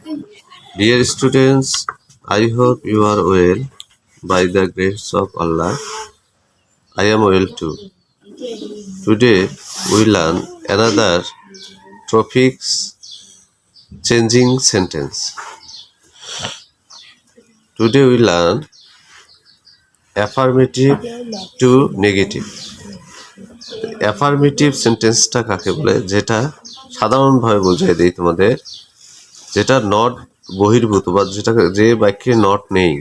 Dear students, I hope you are well. By the grace of Allah, I am well too. Today we learn another topics changing sentence. Today we learn affirmative to negative. Affirmative সেন্টেন্সটা কাকে বলে, যেটা সাধারণভাবে বোঝাই দেই তোমাদের, যেটা not বহির্ভূত বা যেটা যে বাক্যে নট নেই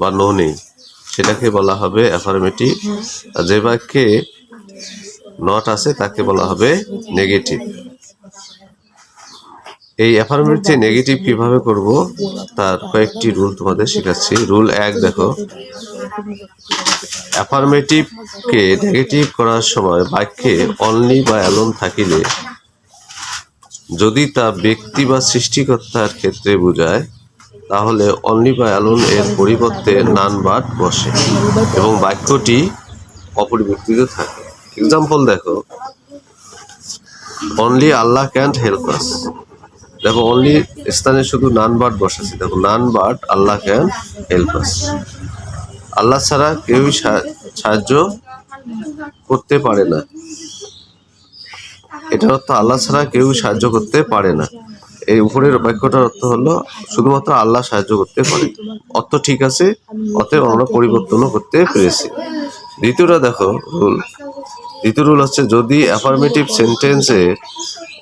বা নো নেই সেটাকে বলা হবে অ্যাফার্মেটিভ, আর যে বাক্যে নট আছে তাকে বলা হবে নেগেটিভ। এই অ্যাফার্মেটিভ নেগেটিভ কিভাবে করব তার কয়েকটি রুল তোমাদের শেখাচ্ছি। রুল 1 দেখো, অ্যাফার্মেটিভকে নেগেটিভ করার সময় বাক্যে অনলি বা অ্যালোন থাকিলে যদি তা ব্যক্তি বা সৃষ্টিকর্তার ক্ষেত্রে বোঝায় তাহলে অনলি বা অ্যালোন এর পরিবর্তে নান বাট বসে এবং বাক্যটি অপরিবর্তিত থাকে। এক্সাম্পল দেখো, only Allah can't help us. দেখো অনলি স্থানে শুধু নান বাট বসেছে, দেখো none but Allah can help us. আল্লাহ ছাড়া কেউই সাহায্য করতে পারে না, এটার অর্থ আল্লাহ ছাড়া কেউ সাহায্য করতে পারে না। এই উপরের বাক্যটার অর্থ হলো শুধুমাত্র আল্লাহ সাহায্য করতে পারে। অর্থ ঠিক আছে, অতএব আমরা পরিবর্তনও করতে পেরেছি। দ্বিতীয়টা দেখো রুল, দ্বিতীয় রুল হচ্ছে যদি অ্যাফার্মেটিভ সেন্টেন্সে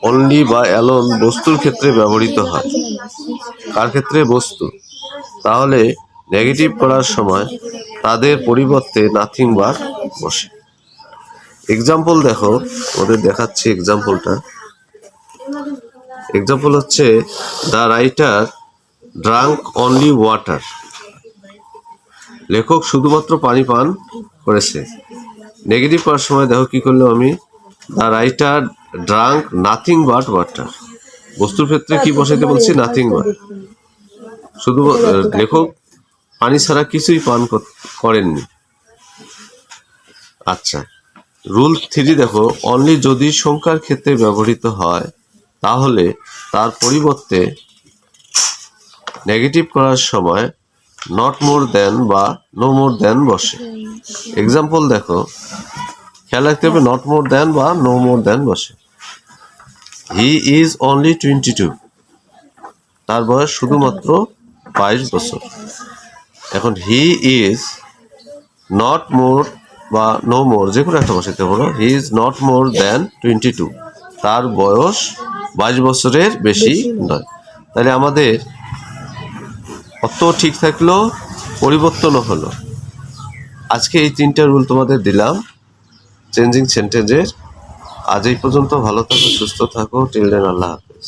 অনলি বা অ্যালোন বস্তুর ক্ষেত্রে ব্যবহৃত হয়, কার ক্ষেত্রে? বস্তু, তাহলে নেগেটিভ করার সময় তাদের পরিবর্তে নাথিং বা বসে। এক্সাম্পল দেখো, ওদের দেখাচ্ছি এক্সাম্পলটা। এক্সাম্পল হচ্ছে the writer drank only water. লেখক শুধুমাত্র পানি পান করেছে। নেগেটিভ করার সময় দেখো কি করলাম আমি, the writer drank nothing but water. বস্তুর ক্ষেত্রে কি বসাইতে বলছি? Nothing but. শুধু লেখক পানি ছাড়া কিছুই পান করেননি। আচ্ছা, রুল 3 দেখো, অনলি যদি সংখ্যার ক্ষেত্রে ব্যবহৃত হয় তাহলে তার পরিবর্তে নেগেটিভ করার সময় নট মোর দেন বা নো মোর দেন বসে। এক্সাম্পল দেখো, খেয়াল রাখতে হবে নট মোর দেন বা নো মোর দেন বসে। হি ইজ অনলি 22, তার বয়স শুধুমাত্র 22 বছর। এখন হি ইজ নট মোর বা নো মোর যে কোনো একটা বসাতে পারো। হি ইজ নট মোর দেন 22, তার বয়স 22 বছরের বেশি নয়। তাহলে আমাদের অত ঠিক থাকলো, পরিবর্তনও হলো। আজকে এই 3টা রুল তোমাদের দিলাম চেঞ্জিং সেন্টেন্সের। আজ এই পর্যন্ত। ভালো থাকো, সুস্থ থাকো। টিল দেন, আল্লাহ হাফেজ।